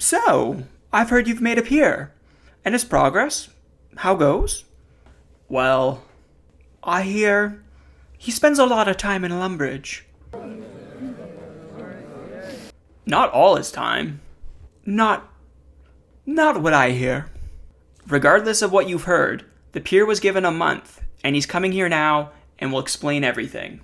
So, I've heard you've made a peer. And his progress? How goes? Well, I hear he spends a lot of time in Lumbridge. Not all his time. Not what I hear. Regardless of what you've heard, the peer was given a month, and he's coming here now and will explain everything.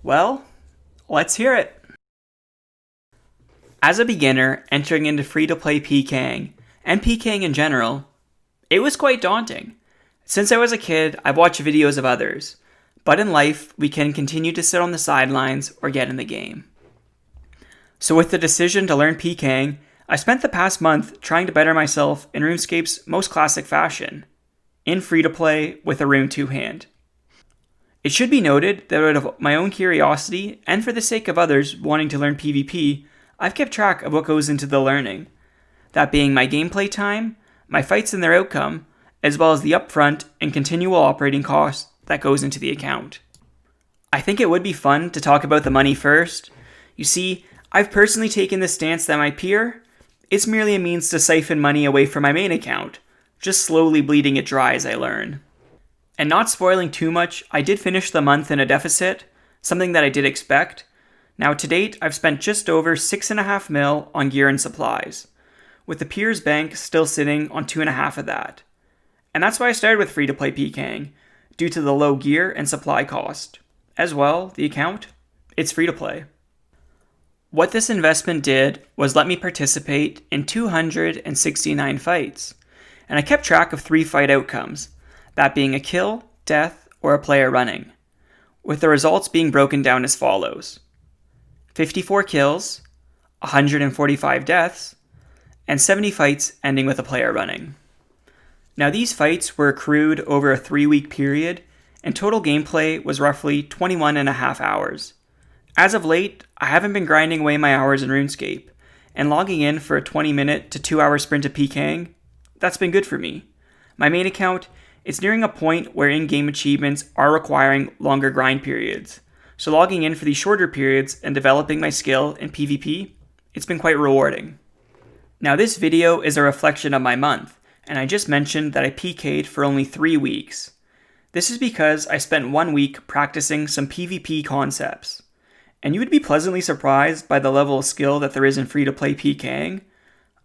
Well, let's hear it. As a beginner entering into free-to-play PKing, and PKing in general, it was quite daunting. Since I was a kid, I've watched videos of others, but in life, we can continue to sit on the sidelines or get in the game. So with the decision to learn PKing, I spent the past month trying to better myself in RuneScape's most classic fashion, in free-to-play with a Rune 2-hand. It should be noted that out of my own curiosity, and for the sake of others wanting to learn PvP, I've kept track of what goes into the learning. That being my gameplay time, my fights and their outcome, as well as the upfront and continual operating costs that goes into the account. I think it would be fun to talk about the money first. You see, I've personally taken the stance that my peer, it's merely a means to siphon money away from my main account, just slowly bleeding it dry as I learn. And not spoiling too much, I did finish the month in a deficit, something that I did expect. Now to date, I've spent just over 6.5 mil on gear and supplies, with the peer's bank still sitting on 2.5 of that. And that's why I started with free-to-play PKing, due to the low gear and supply cost. As well, the account, it's free-to-play. What this investment did was let me participate in 269 fights, and I kept track of 3 fight outcomes, that being a kill, death, or a player running, with the results being broken down as follows: 54 kills, 145 deaths, and 70 fights ending with a player running. Now these fights were accrued over a 3-week period, and total gameplay was roughly 21.5 hours. As of late, I haven't been grinding away my hours in RuneScape, and logging in for a 20-minute to 2-hour sprint of PKing, that's been good for me. My main account, it's nearing a point where in-game achievements are requiring longer grind periods, so logging in for these shorter periods and developing my skill in PvP, it's been quite rewarding. Now this video is a reflection of my month, and I just mentioned that I PK'd for only 3 weeks. This is because I spent 1 week practicing some PvP concepts. And you would be pleasantly surprised by the level of skill that there is in free-to-play PKing.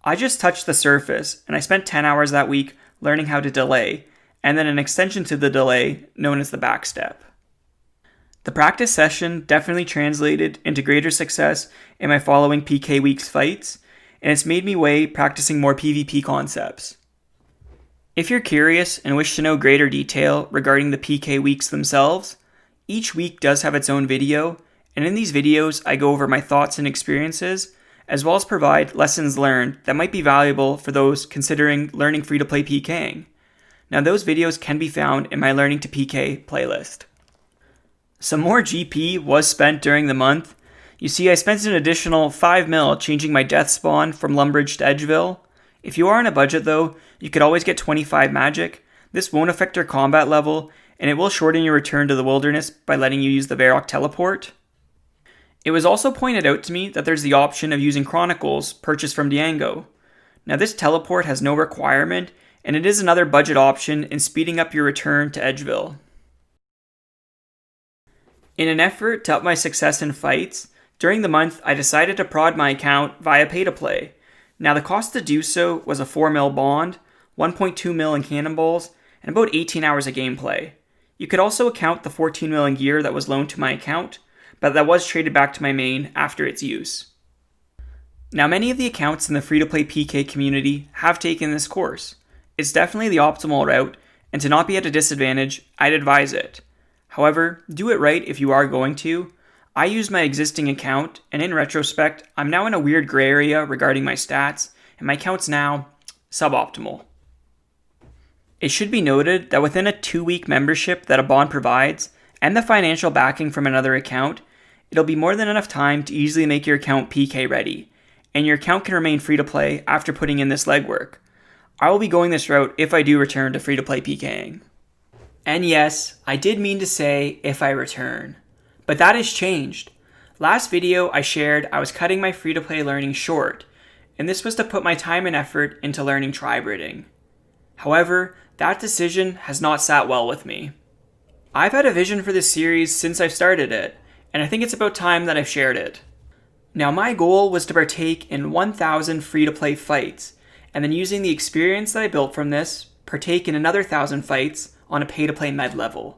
I just touched the surface, and I spent 10 hours that week learning how to delay, and then an extension to the delay known as the backstep. The practice session definitely translated into greater success in my following PK weeks fights, and it's made me weigh practicing more PvP concepts. If you're curious and wish to know greater detail regarding the PK weeks themselves, each week does have its own video, and in these videos I go over my thoughts and experiences, as well as provide lessons learned that might be valuable for those considering learning free-to-play PKing. Now those videos can be found in my Learning to PK playlist. Some more GP was spent during the month. You see, I spent an additional 5 mil changing my death spawn from Lumbridge to Edgeville. If you are on a budget though, you could always get 25 magic. This won't affect your combat level, and it will shorten your return to the wilderness by letting you use the Varrock teleport. It was also pointed out to me that there's the option of using Chronicles purchased from Diango. Now this teleport has no requirement, and it is another budget option in speeding up your return to Edgeville. In an effort to up my success in fights, during the month I decided to prod my account via pay-to-play. Now the cost to do so was a 4 mil bond, 1.2 mil in cannonballs, and about 18 hours of gameplay. You could also account the 14 mil in gear that was loaned to my account, but that was traded back to my main after its use. Now many of the accounts in the free-to-play PK community have taken this course. It's definitely the optimal route, and to not be at a disadvantage, I'd advise it. However, do it right if you are going to. I used my existing account, and in retrospect, I'm now in a weird gray area regarding my stats, and my account's now suboptimal. It should be noted that within a 2-week membership that a bond provides, and the financial backing from another account, it'll be more than enough time to easily make your account PK ready, and your account can remain free to play after putting in this legwork. I will be going this route if I do return to free to play PKing. And yes, I did mean to say if I return, but that has changed. Last video I shared I was cutting my free-to-play learning short, and this was to put my time and effort into learning tri-breeding. However, that decision has not sat well with me. I've had a vision for this series since I've started it, and I think it's about time that I've shared it. Now, my goal was to partake in 1,000 free-to-play fights, and then using the experience that I built from this, partake in another 1,000 fights on a pay-to-play med level.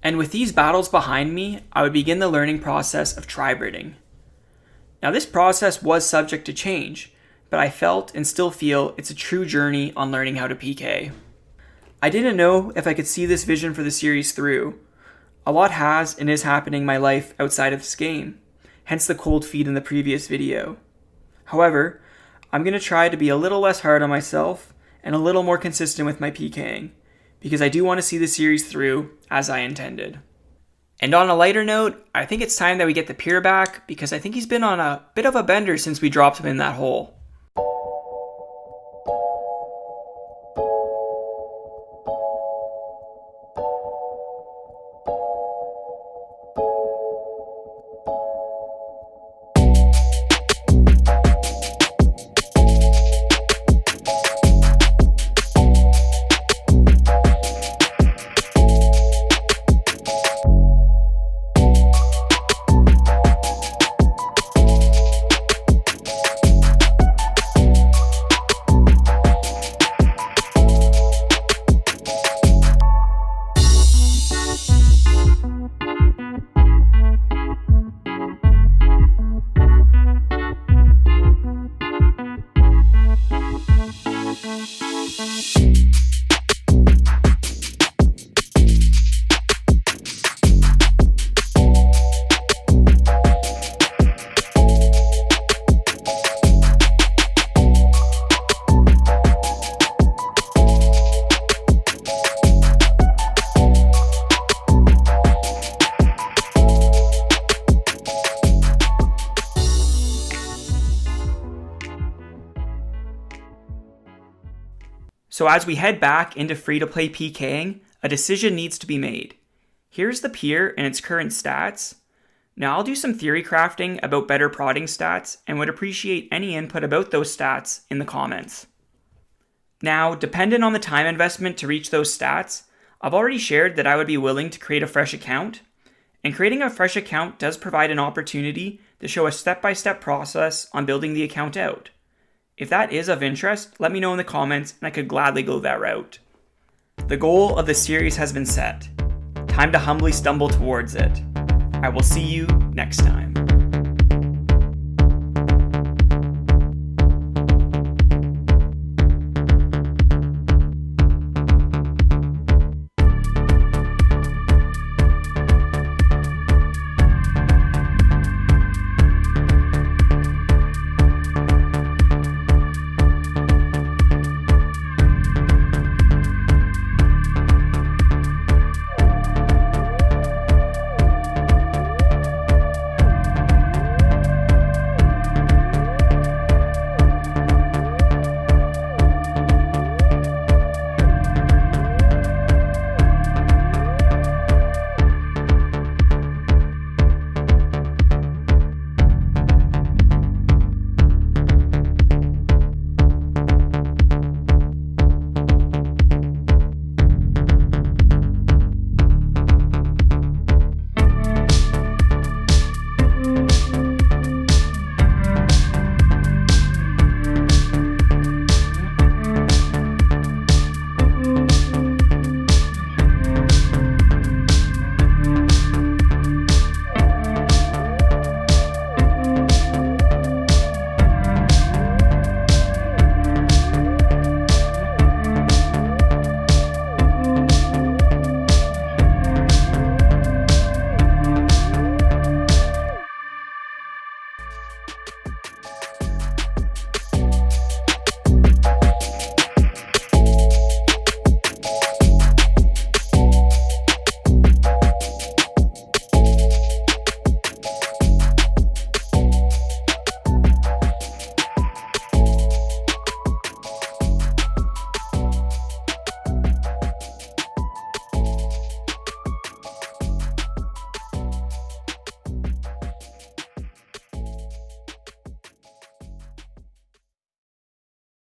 And with these battles behind me, I would begin the learning process of tri-breeding. Now, this process was subject to change, but I felt and still feel it's a true journey on learning how to PK. I didn't know if I could see this vision for the series through. A lot has and is happening in my life outside of this game, hence the cold feet in the previous video. However, I'm going to try to be a little less hard on myself and a little more consistent with my PKing, because I do want to see the series through as I intended. And on a lighter note, I think it's time that we get the Pker back, because I think he's been on a bit of a bender since we dropped him in that hole. So as we head back into free-to-play PKing, a decision needs to be made. Here's the Pker and its current stats. Now I'll do some theory crafting about better prodding stats and would appreciate any input about those stats in the comments. Now, dependent on the time investment to reach those stats, I've already shared that I would be willing to create a fresh account, and creating a fresh account does provide an opportunity to show a step-by-step process on building the account out. If that is of interest, let me know in the comments and I could gladly go that route. The goal of the series has been set. Time to humbly stumble towards it. I will see you next time.